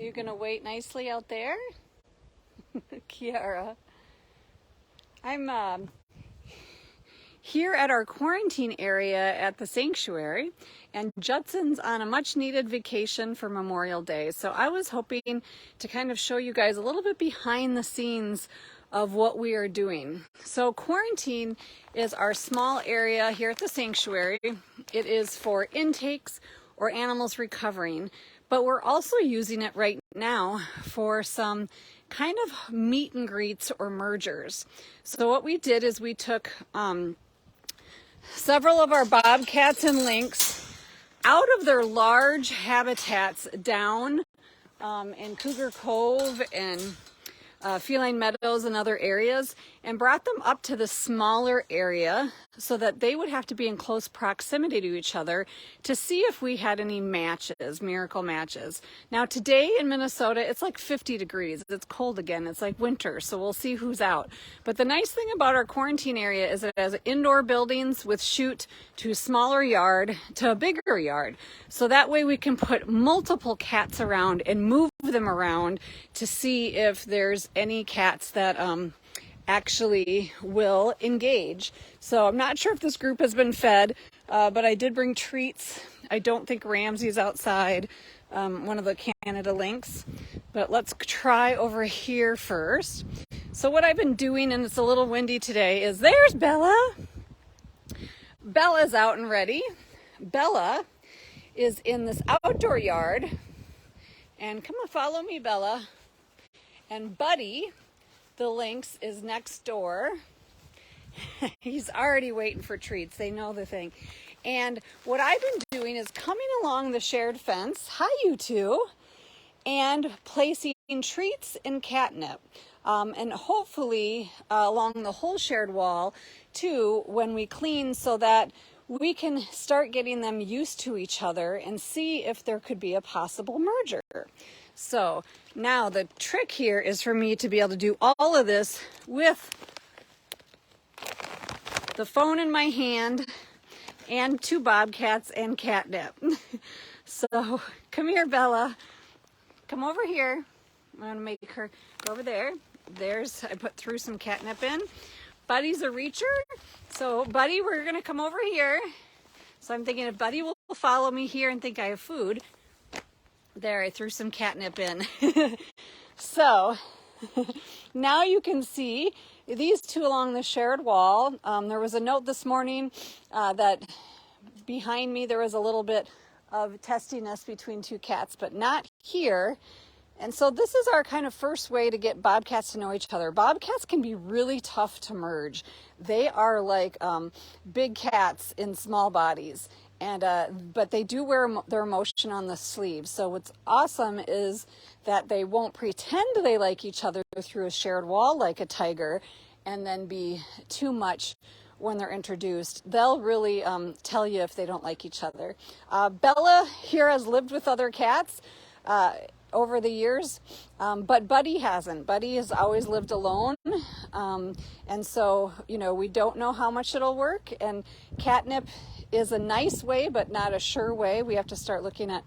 you gonna wait nicely out there? Kiara. I'm here at our quarantine area at the sanctuary, and Judson's on a much needed vacation for Memorial Day. So I was hoping to kind of show you guys a little bit behind the scenes of what we are doing. So quarantine is our small area here at the sanctuary. It is for intakes or animals recovering, but we're also using it right now for some kind of meet and greets or mergers. So what we did is we took several of our bobcats and lynx out of their large habitats down in Cougar Cove and Feline Meadows and other areas, and brought them up to the smaller area so that they would have to be in close proximity to each other to see if we had any matches, miracle matches. Now today in Minnesota, it's like 50 degrees. It's cold again. It's like winter, so we'll see who's out. But the nice thing about our quarantine area is it has indoor buildings with chute to a smaller yard to a bigger yard. So that way we can put multiple cats around and move them around to see if there's any cats that actually will engage. So I'm not sure if this group has been fed, but I did bring treats. I don't think Ramsey's outside, one of the Canada lynx, but let's try over here first. So what I've been doing, and it's a little windy today, is there's Bella. Bella's out and ready. Bella is in this outdoor yard, and come on, follow me, Bella. And Buddy, the lynx, is next door. He's already waiting for treats. They know the thing. And what I've been doing is coming along the shared fence, hi you two, and placing treats and catnip. And hopefully along the whole shared wall too when we clean, so that we can start getting them used to each other and see if there could be a possible merger. So now the trick here is for me to be able to do all of this with the phone in my hand and two bobcats and catnip. So come here, Bella. Come over here. I'm going to make her go over there. I threw some catnip in. Buddy's a reacher. So Buddy, we're going to come over here. So I'm thinking if Buddy will follow me here and think I have food. There, I threw some catnip in. So now you can see these two along the shared wall. There was a note this morning that behind me there was a little bit of testiness between two cats, but not here. And so this is our kind of first way to get bobcats to know each other. Bobcats can be really tough to merge. They are like big cats in small bodies. And but they do wear their emotion on the sleeve. So what's awesome is that they won't pretend they like each other through a shared wall like a tiger and then be too much when they're introduced. They'll really tell you if they don't like each other. Bella here has lived with other cats over the years, but Buddy hasn't. Buddy has always lived alone, and so, you know, we don't know how much it'll work, and catnip is a nice way, but not a sure way. We have to start looking at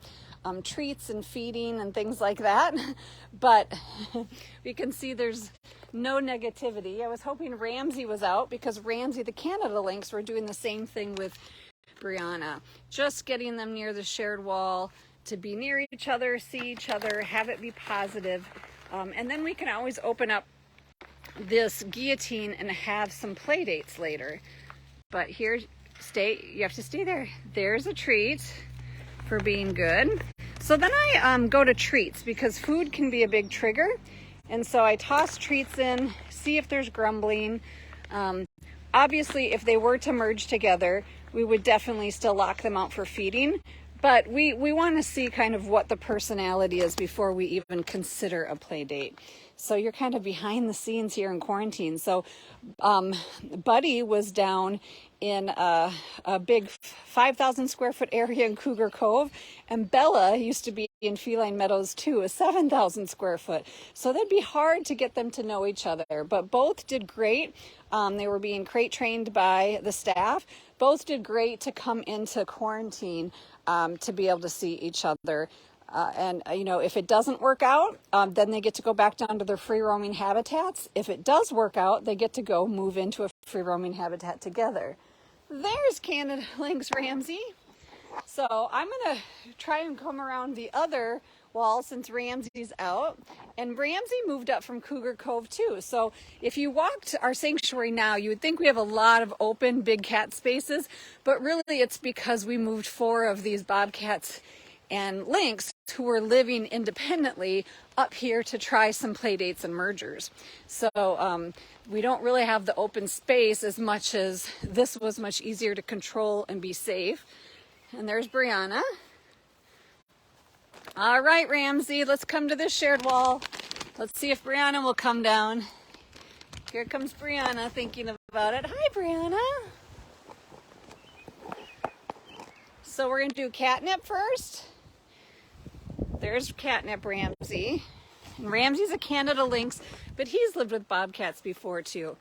treats and feeding and things like that, but we can see there's no negativity. I was hoping Ramsey was out, because Ramsey, the Canada lynx, were doing the same thing with Brianna, just getting them near the shared wall to be near each other, see each other, have it be positive. And then we can always open up this guillotine and have some play dates later. But here, you have to stay there. There's a treat for being good. So then I go to treats, because food can be a big trigger. And so I toss treats in, see if there's grumbling. Obviously, if they were to merge together, we would definitely still lock them out for feeding. But we want to see kind of what the personality is before we even consider a play date. So you're kind of behind the scenes here in quarantine. So Buddy was down in a big 5,000 square foot area in Cougar Cove, and Bella used to be in Feline Meadows too, a 7,000 square foot. So that'd be hard to get them to know each other, but both did great. They were being crate trained by the staff. Both did great to come into quarantine to be able to see each other. If it doesn't work out, then they get to go back down to their free roaming habitats. If it does work out, they get to go move into a free roaming habitat together. There's Canada lynx Ramsey. So I'm going to try and come around the other wall since Ramsey's out. And Ramsey moved up from Cougar Cove too. So if you walked our sanctuary now, you would think we have a lot of open big cat spaces, but really it's because we moved 4 of these bobcats and lynx who were living independently up here to try some play dates and mergers. So we don't really have the open space as much as this was much easier to control and be safe. And there's Brianna. All right, Ramsey, let's come to this shared wall. Let's see if Brianna will come down. Here comes Brianna thinking about it. Hi, Brianna. So we're going to do catnip first. There's catnip Ramsey. And Ramsey's a Canada lynx, but he's lived with bobcats before too.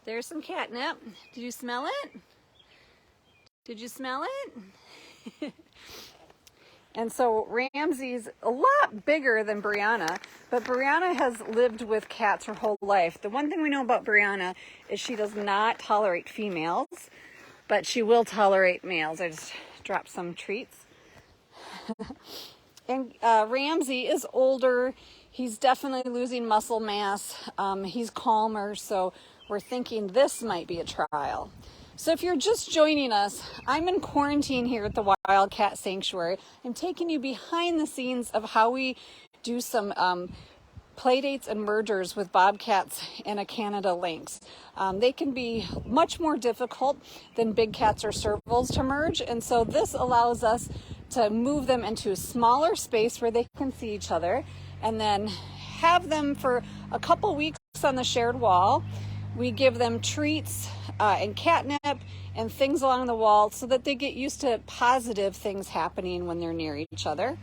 There's some catnip. Did you smell it? Did you smell it? And so Ramsey's a lot bigger than Brianna, but Brianna has lived with cats her whole life. The one thing we know about Brianna is she does not tolerate females, but she will tolerate males. I just dropped some treats. And Ramsey is older. He's definitely losing muscle mass. He's calmer, so we're thinking this might be a trial. So if you're just joining us, I'm in quarantine here at the Wildcat Sanctuary. I'm taking you behind the scenes of how we do some play dates and mergers with bobcats and a Canada lynx. They can be much more difficult than big cats or servals to merge, and so this allows us to move them into a smaller space where they can see each other and then have them for a couple weeks on the shared wall. We give them treats and catnip and things along the wall so that they get used to positive things happening when they're near each other.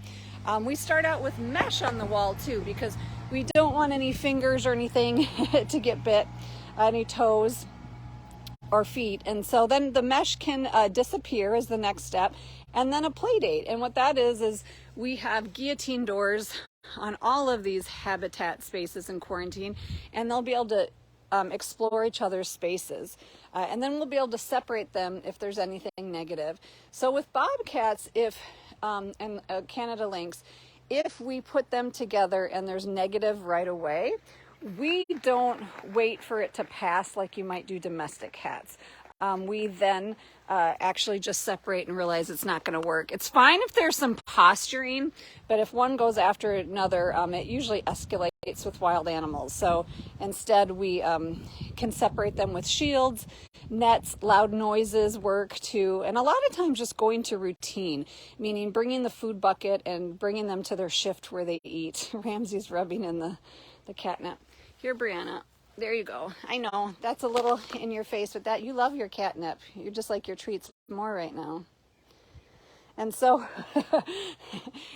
We start out with mesh on the wall too because we don't want any fingers or anything to get bit, any toes or feet. And so then the mesh can disappear as the next step, and then a play date. And what that is we have guillotine doors on all of these habitat spaces in quarantine, and they'll be able to explore each other's spaces. And then we'll be able to separate them if there's anything negative. So with bobcats, and Canada lynx, if we put them together and there's negative right away, we don't wait for it to pass like you might do domestic cats. We then actually just separate and realize it's not going to work. It's fine if there's some posturing, but if one goes after another, it usually escalates with wild animals. So instead we can separate them with shields, nets, loud noises work too, and a lot of times just going to routine, meaning bringing the food bucket and bringing them to their shift where they eat. Ramsey's rubbing in the catnip. Here, Brianna. There you go. I know that's a little in your face with that. You love your catnip. You're just like your treats more right now. And so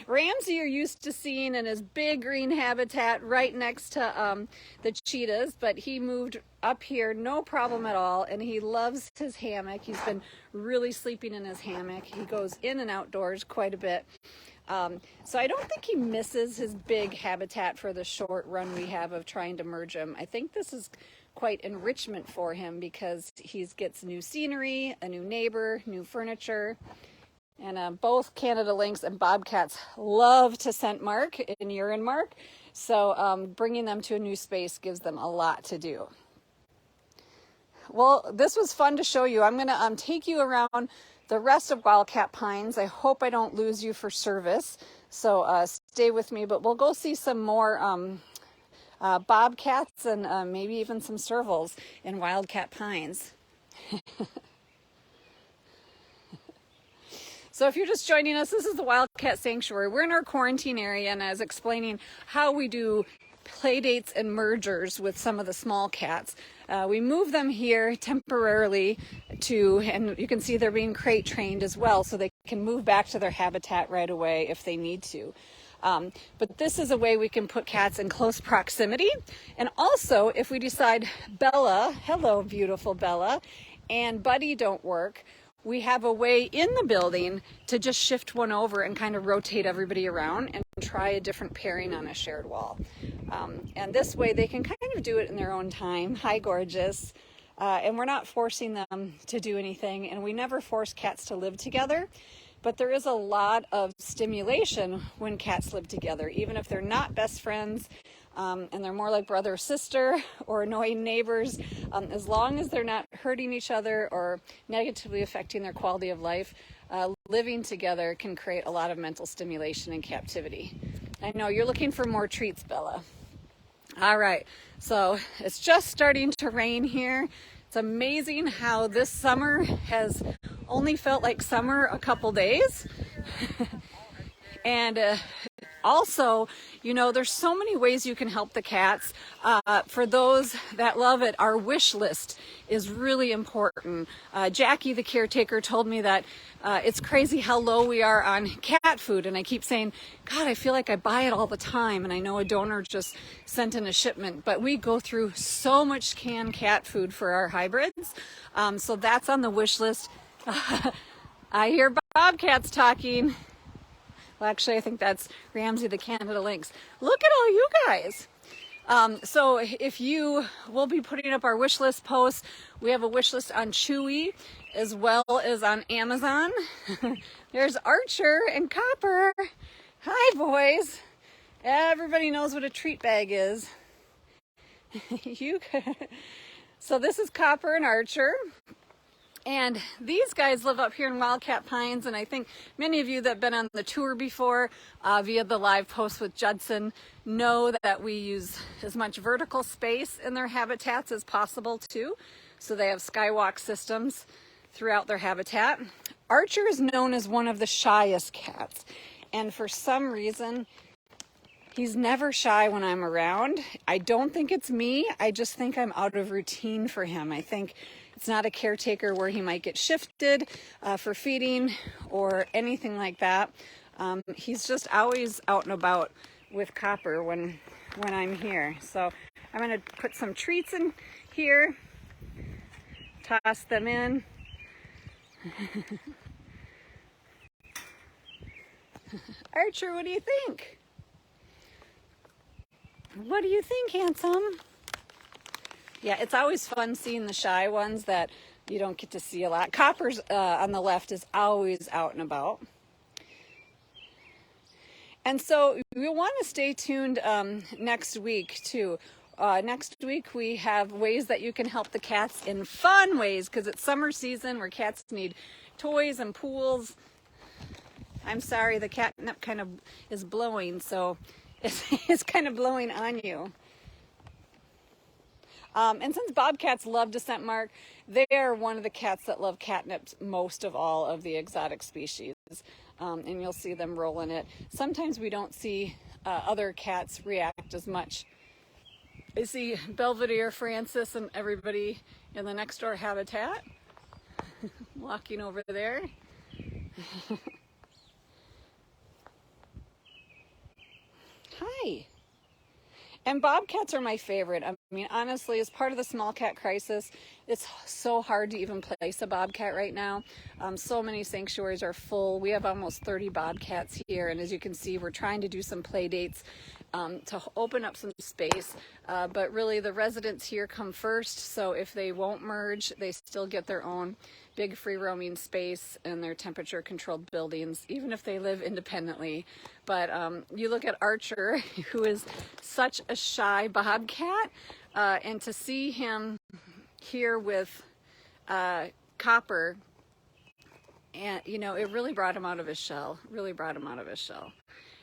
Ramsey you're used to seeing in his big green habitat right next to the cheetahs, but he moved up here no problem at all, and he loves his hammock. He's been really sleeping in his hammock. He goes in and outdoors quite a bit. So I don't think he misses his big habitat for the short run we have of trying to merge him. I think this is quite enrichment for him because he gets new scenery, a new neighbor, new furniture. And both Canada lynx and bobcats love to scent mark and urine mark. So bringing them to a new space gives them a lot to do. Well, this was fun to show you. I'm going to take you around the rest of Wildcat Pines. I hope I don't lose you for service, so stay with me, but we'll go see some more bobcats and maybe even some servals in Wildcat Pines. So if you're just joining us, this is the Wildcat Sanctuary. We're in our quarantine area, and I was explaining how we do play dates and mergers with some of the small cats. We move them here temporarily and you can see they're being crate trained as well, so they can move back to their habitat right away if they need to. But this is a way we can put cats in close proximity. And also, if we decide Bella, hello beautiful Bella, and Buddy don't work, we have a way in the building to just shift one over and kind of rotate everybody around and try a different pairing on a shared wall. And this way they can kind of do it in their own time. Hi, gorgeous. And we're not forcing them to do anything, and we never force cats to live together. But there is a lot of stimulation when cats live together, even if they're not best friends, and they're more like brother or sister or annoying neighbors. As long as they're not hurting each other or negatively affecting their quality of life, living together can create a lot of mental stimulation in captivity. I know you're looking for more treats, Bella. All right, so it's just starting to rain here. It's amazing how this summer has only felt like summer a couple days. And also, you know, there's so many ways you can help the cats. For those that love it, our wish list is really important. Jackie, the caretaker, told me that it's crazy how low we are on cat food. And I keep saying, God, I feel like I buy it all the time. And I know a donor just sent in a shipment, but we go through so much canned cat food for our hybrids. So that's on the wish list. I hear bobcats talking. Well, actually, I think that's Ramsey, the Canada lynx. Look at all you guys. So if you will be putting up our wish list posts, we have a wish list on Chewy as well as on Amazon. There's Archer and Copper. Hi, boys. Everybody knows what a treat bag is. So this is Copper and Archer. And these guys live up here in Wildcat Pines, and I think many of you that have been on the tour before via the live post with Judson know that we use as much vertical space in their habitats as possible too. So they have skywalk systems throughout their habitat. Archer is known as one of the shyest cats, and for some reason he's never shy when I'm around. I don't think it's me, I just think I'm out of routine for him. I think it's not a caretaker where he might get shifted for feeding or anything like that. He's just always out and about with Copper when I'm here. So I'm going to put some treats in here, toss them in. Archer, what do you think? What do you think, handsome? Yeah, it's always fun seeing the shy ones that you don't get to see a lot. Copper's on the left is always out and about. And so you'll want to stay tuned next week too. Next week we have ways that you can help the cats in fun ways, because it's summer season where cats need toys and pools. I'm sorry, the catnip kind of is blowing, so it's kind of blowing on you. And since bobcats love to scent mark, they are one of the cats that love catnip most of all of the exotic species. And you'll see them rolling it. Sometimes we don't see other cats react as much. I see Belvedere, Francis, and everybody in the next door habitat walking over there. Hi. And bobcats are my favorite. I mean, honestly, as part of the small cat crisis, it's so hard to even place a bobcat right now. So many sanctuaries are full. We have almost 30 bobcats here, and as you can see, we're trying to do some play dates to open up some space. But really, the residents here come first, so if they won't merge, they still get their own big free roaming space in their temperature controlled buildings, even if they live independently. But you look at Archer, who is such a shy bobcat, and to see him here with Copper, and you know, it really brought him out of his shell,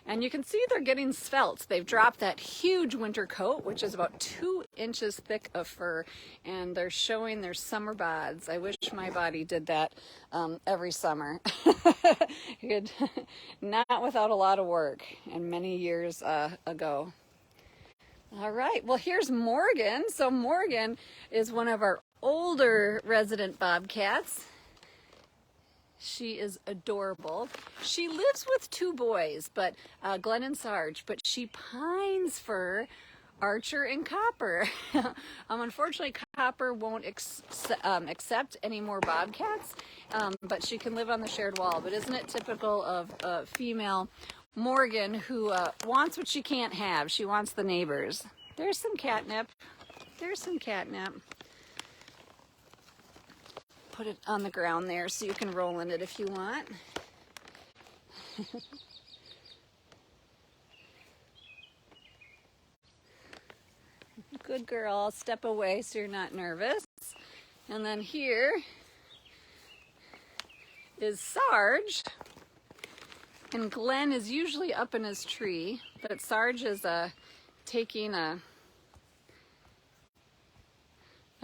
And you can see they're getting svelte. They've dropped that huge winter coat, which is about 2 inches thick of fur, and they're showing their summer bods. I wish my body did that every summer. Not without a lot of work, and many years ago. All right, well, here's Morgan. So Morgan is one of our older resident bobcats. She is adorable. She lives with 2 boys, but Glenn and Sarge, but she pines for Archer and Copper. Unfortunately, grasshopper won't accept any more bobcats, but she can live on the shared wall. But isn't it typical of female Morgan who wants what she can't have? She wants the neighbors. There's some catnip. There's some catnip. Put it on the ground there so you can roll in it if you want. Good girl. I'll step away so you're not nervous. And then here is Sarge. And Glenn is usually up in his tree, but Sarge is taking a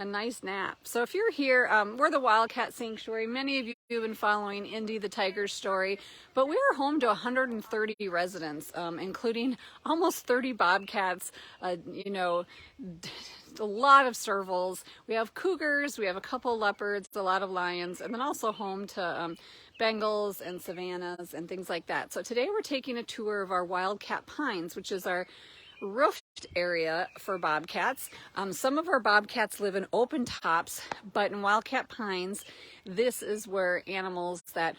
nice nap. So if you're here, we're the Wildcat Sanctuary. Many of you have been following Indy the tiger's story, but we are home to 130 residents, including almost 30 bobcats, you know, a lot of servals. We have cougars, we have a couple leopards, a lot of lions, and then also home to Bengals and savannas and things like that. So today we're taking a tour of our Wildcat Pines, which is our roofed area for bobcats. Some of our bobcats live in open tops, but in Wildcat Pines, this is where animals that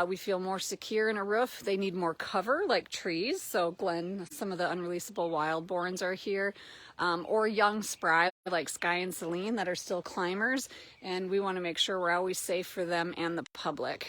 we feel more secure in a roof, they need more cover, like trees. So Glenn, some of the unreleasable wildborns are here, or young spry like Sky and Celine that are still climbers, and we want to make sure we're always safe for them and the public.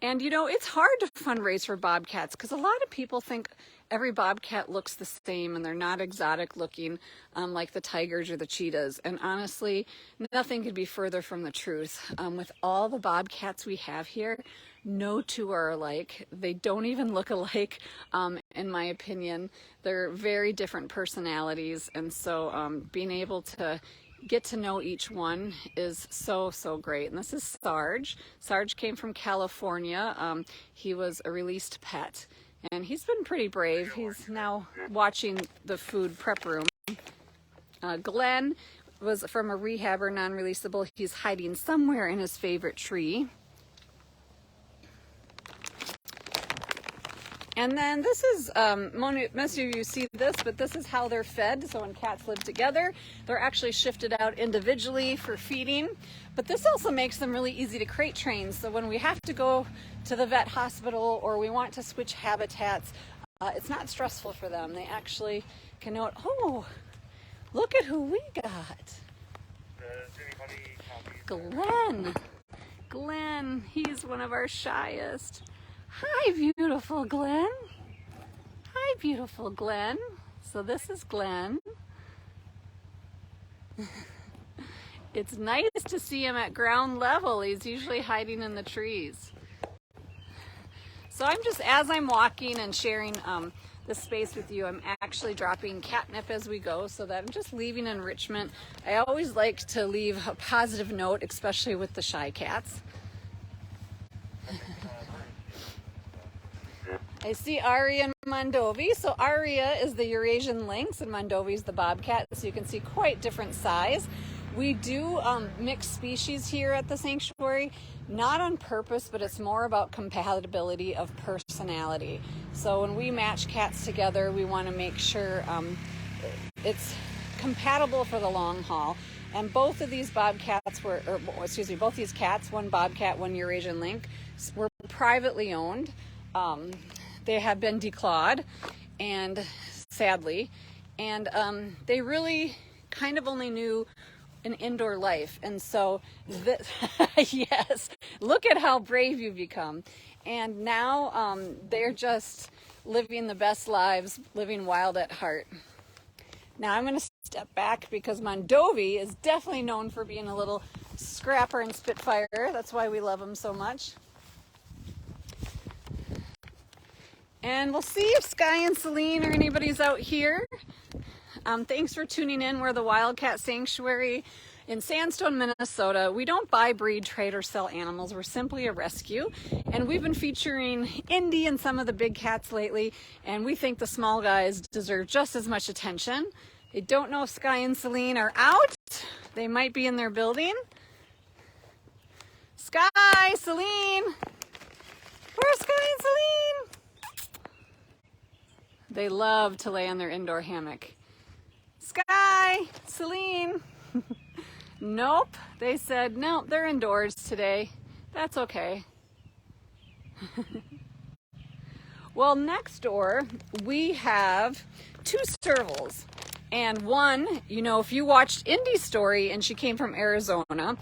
And you know, it's hard to fundraise for bobcats because a lot of people think every bobcat looks the same and they're not exotic looking like the tigers or the cheetahs. And honestly, nothing could be further from the truth. With all the bobcats we have here, no two are alike. They don't even look alike, in my opinion. They're very different personalities. And so being able to get to know each one is so great. And this is Sarge. Sarge came from California. He was a released pet and he's been pretty brave. He's now watching the food prep room. Glenn was from a rehabber, non-releasable. He's hiding somewhere in his favorite tree. And then this is, most of you see this, but this is how they're fed. So when cats live together, they're actually shifted out individually for feeding. But this also makes them really easy to crate train. So when we have to go to the vet hospital or we want to switch habitats, it's not stressful for them. They actually can know, oh, look at who we got. Glenn. Glenn, he's one of our shyest. Hi, beautiful Glenn. Hi, beautiful Glenn. So this is Glenn. It's nice to see him at ground level. He's usually hiding in the trees. So I'm just, as I'm walking and sharing the space with you, I'm actually dropping catnip as we go so that I'm just leaving enrichment. I always like to leave a positive note, especially with the shy cats. I see Aria and Mondovi. So Aria is the Eurasian lynx and Mondovi is the bobcat. So you can see quite different size. We do mix species here at the sanctuary, not on purpose, but it's more about compatibility of personality. So when we match cats together, we want to make sure it's compatible for the long haul. And both of these bobcats were, both these cats, one bobcat, one Eurasian lynx, were privately owned. They have been declawed, and sadly, and they really kind of only knew an indoor life. And so this, yes, look at how brave you've become. And now they're just living the best lives, living wild at heart. Now I'm going to step back because Mondovi is definitely known for being a little scrapper and spitfire. That's why we love him so much. And we'll see if Sky and Celine or anybody's out here. Thanks for tuning in. We're the Wildcat Sanctuary in Sandstone, Minnesota. We don't buy, breed, trade, or sell animals. We're simply a rescue. And we've been featuring Indy and some of the big cats lately, and we think the small guys deserve just as much attention. They don't know if Sky and Celine are out. They might be in their building. Sky, Celine. Where's Sky and Celine? They love to lay on their indoor hammock. Sky! Sky, Celine. Nope, they said, no, they're indoors today. That's okay. Well, next door, we have 2 servals. And one, you know, if you watched Indy's story and she came from Arizona,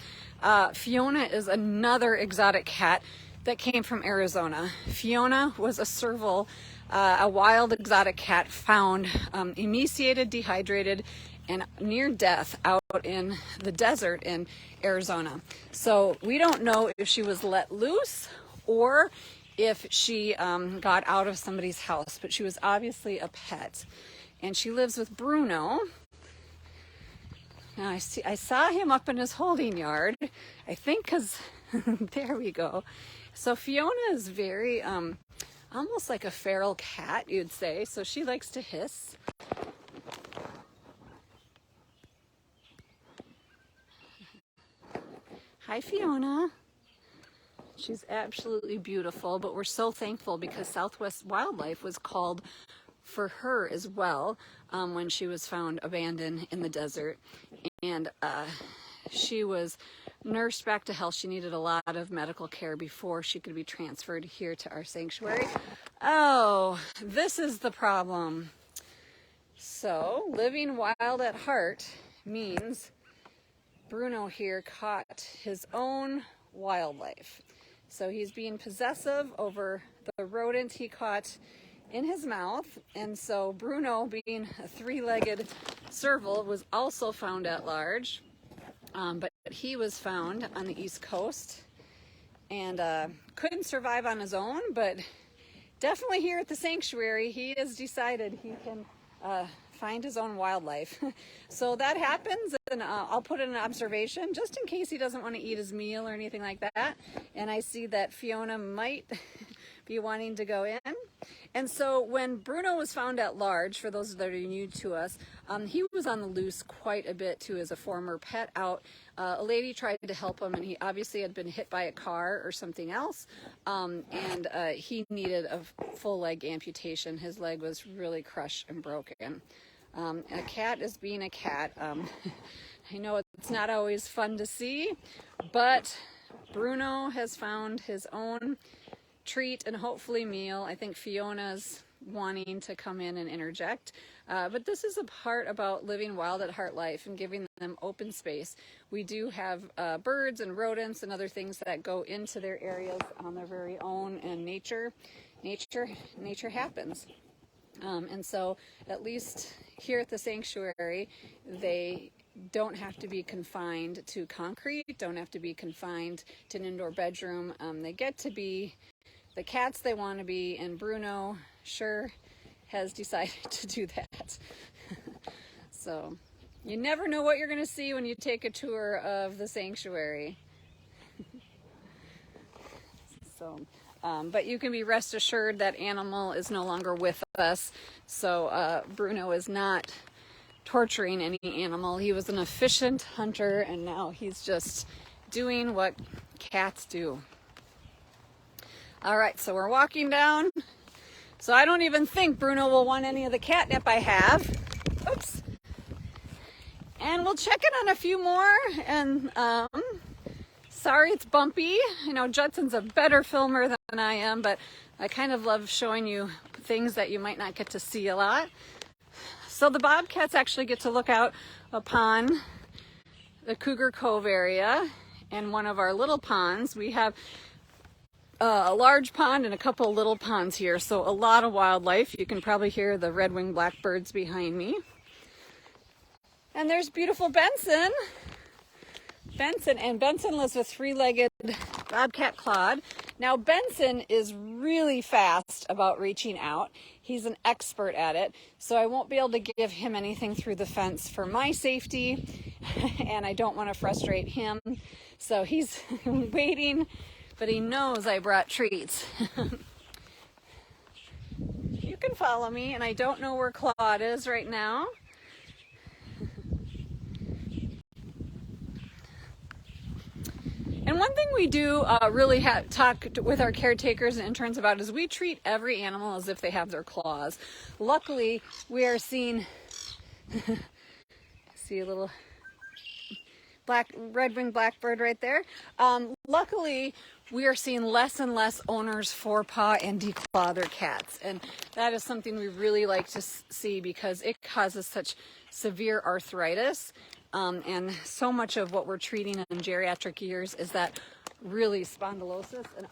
Fiona is another exotic cat that came from Arizona. Fiona was a serval, a wild exotic cat found emaciated, dehydrated, and near death out in the desert in Arizona. So we don't know if she was let loose or if she got out of somebody's house, but she was obviously a pet. And she lives with Bruno. Now I saw him up in his holding yard, I think because, there we go. So Fiona is very, almost like a feral cat, you'd say. So she likes to hiss. Hi, Fiona. She's absolutely beautiful, but we're so thankful because Southwest Wildlife was called for her as well when she was found abandoned in the desert. And she was nursed back to health. She needed a lot of medical care before she could be transferred here to our sanctuary. Oh, this is the problem. So living wild at heart means Bruno here caught his own wildlife. So he's being possessive over the rodent he caught in his mouth. And so Bruno, being a 3-legged serval, was also found at large. But he was found on the East Coast and couldn't survive on his own, but definitely here at the sanctuary, he has decided he can find his own wildlife. So that happens, and I'll put in an observation just in case he doesn't want to eat his meal or anything like that. And I see that Fiona might be wanting to go in. And so when Bruno was found at large, for those that are new to us, he was on the loose quite a bit too as a former pet out. A lady tried to help him, and he obviously had been hit by a car or something else, and he needed a full leg amputation. His leg was really crushed and broken. A cat is being a cat. I know it's not always fun to see, but Bruno has found his own treat and hopefully meal. I think Fiona's wanting to come in and interject, but this is a part about living wild at heart life and giving them open space. We do have birds and rodents and other things that go into their areas on their very own, and nature happens. And so at least here at the sanctuary, they don't have to be confined to concrete, don't have to be confined to an indoor bedroom. They get to be the cats they want to be, and Bruno sure has decided to do that. So you never know what you're going to see when you take a tour of the sanctuary. So, but you can be rest assured that animal is no longer with us. So Bruno is not torturing any animal. He was an efficient hunter, and now he's just doing what cats do. All right, so we're walking down. So I don't even think Bruno will want any of the catnip I have. Oops. And we'll check in on a few more. And sorry it's bumpy. I know Judson's a better filmer than I am, but I kind of love showing you things that you might not get to see a lot. So the bobcats actually get to look out upon the Cougar Cove area and one of our little ponds. We have a large pond and a couple little ponds here, so a lot of wildlife. You can probably hear the red-winged blackbirds behind me. And there's beautiful Benson. Benson lives with 3-legged bobcat Claude. Now Benson is really fast about reaching out. He's an expert at it, so I won't be able to give him anything through the fence for my safety, and I don't want to frustrate him. So he's waiting, but he knows I brought treats. You can follow me, and I don't know where Claude is right now. And one thing we do really talk with our caretakers and interns about is we treat every animal as if they have their claws. Luckily, we are seeing see a little red-winged blackbird right there. Luckily, we are seeing less and less owners forepaw and declaw their cats, and that is something we really like to see because it causes such severe arthritis, and so much of what we're treating in geriatric years is that really spondylosis and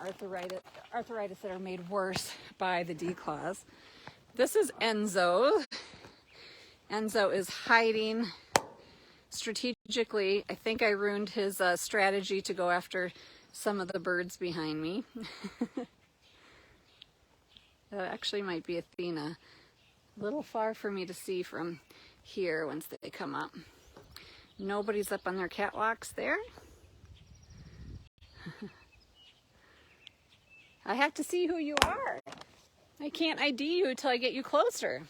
arthritis that are made worse by the declaws. This is Enzo. Enzo is hiding strategically. I think I ruined his strategy to go after some of the birds behind me. That actually might be Athena. A little far for me to see from here once they come up. Nobody's up on their catwalks there. I have to see who you are. I can't ID you until I get you closer.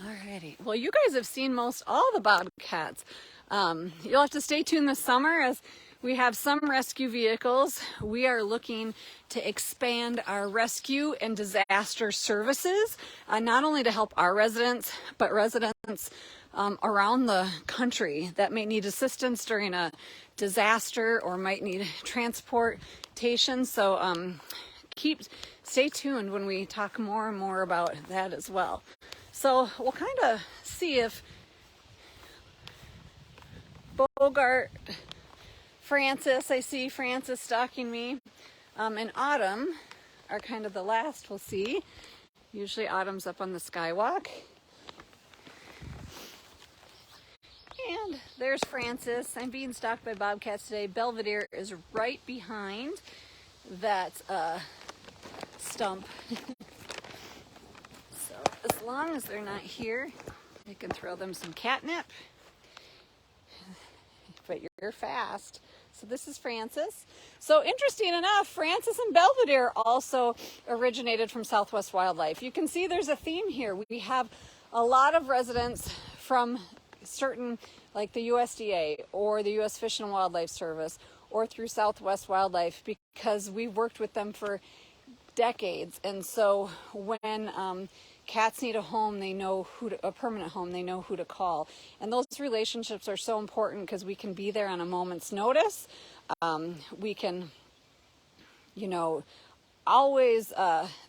Alrighty. Well, you guys have seen most all the bobcats. You'll have to stay tuned this summer as we have some rescue vehicles. We are looking to expand our rescue and disaster services, not only to help our residents, but residents around the country that may need assistance during a disaster or might need transportation. So stay tuned when we talk more and more about that as well. So we'll kind of see if Bogart, Francis, I see Francis stalking me, and Autumn are kind of the last we'll see. Usually Autumn's up on the skywalk. And there's Francis. I'm being stalked by bobcats today. Belvedere is right behind that stump. So as long as they're not here, I can throw them some catnip. But you're fast. So this is Francis. So interesting enough, Francis and Belvedere also originated from Southwest Wildlife. You can see there's a theme here. We have a lot of residents from certain, like the USDA or the U.S. Fish and Wildlife Service or through Southwest Wildlife, because we worked with them for decades. And so when cats need a home, they know a permanent home, they know who to call. And those relationships are so important because we can be there on a moment's notice. We can, always,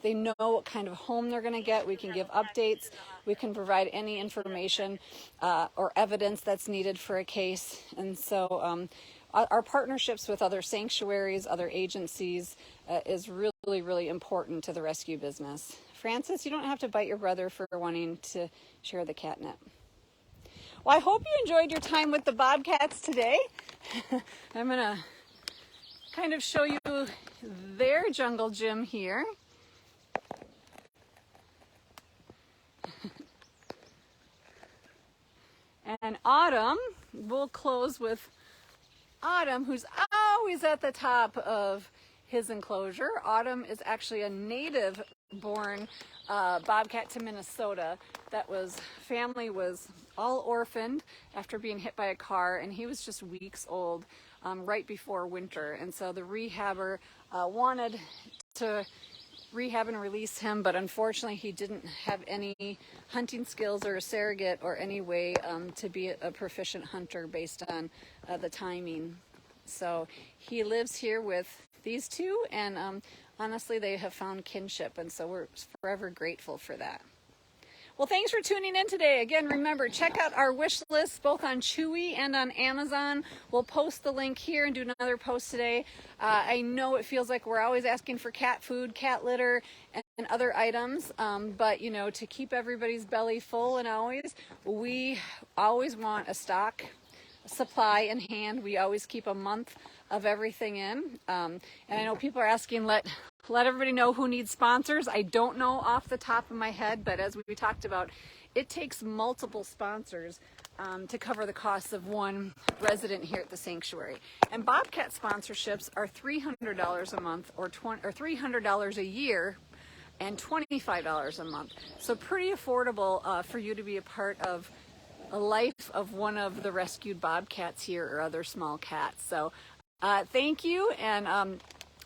they know what kind of home they're going to get. We can give updates. We can provide any information or evidence that's needed for a case. And so our partnerships with other sanctuaries, other agencies is really, really important to the rescue business. Francis, you don't have to bite your brother for wanting to share the catnip. Well, I hope you enjoyed your time with the bobcats today. I'm going to kind of show you their jungle gym here. And Autumn, we'll close with Autumn, who's always at the top of his enclosure. Autumn is actually a native born bobcat to Minnesota family was all orphaned after being hit by a car, and he was just weeks old right before winter. And so the rehabber wanted to rehab and release him, but unfortunately he didn't have any hunting skills or a surrogate or any way to be a proficient hunter based on the timing. So he lives here with these two, and honestly they have found kinship, and so we're forever grateful for that. Well, thanks for tuning in today. Again, remember, check out our wish list both on Chewy and on Amazon. We'll post the link here and do another post today. I know it feels like we're always asking for cat food, cat litter, and other items, but to keep everybody's belly full, and we always want a stock supply in hand. We always keep a month of everything in, and I know people are asking, let everybody know who needs sponsors. I don't know off the top of my head, but as we talked about, it takes multiple sponsors to cover the costs of one resident here at the sanctuary. And bobcat sponsorships are $300 a month or $300 a year and $25 a month. So pretty affordable for you to be a part of a life of one of the rescued bobcats here or other small cats. So thank you, and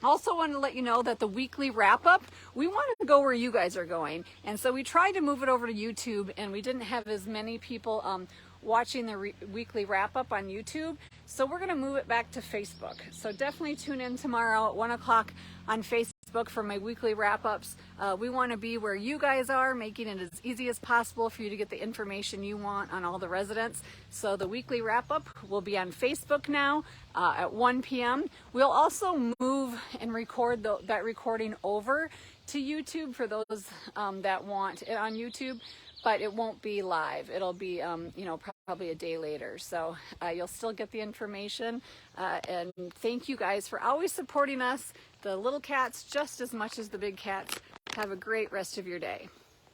Also wanted to let you know that the weekly wrap-up, we wanted to go where you guys are going. And so we tried to move it over to YouTube, and we didn't have as many people watching the weekly wrap-up on YouTube. So we're going to move it back to Facebook. So definitely tune in tomorrow at 1 o'clock on Facebook for my weekly wrap-ups. We want to be where you guys are, making it as easy as possible for you to get the information you want on all the residents. So the weekly wrap-up will be on Facebook now at 1 p.m. We'll also move and record that recording over to YouTube for those that want it on YouTube, but it won't be live. It'll be, probably a day later. So you'll still get the information. And thank you guys for always supporting us, the little cats, just as much as the big cats. Have a great rest of your day.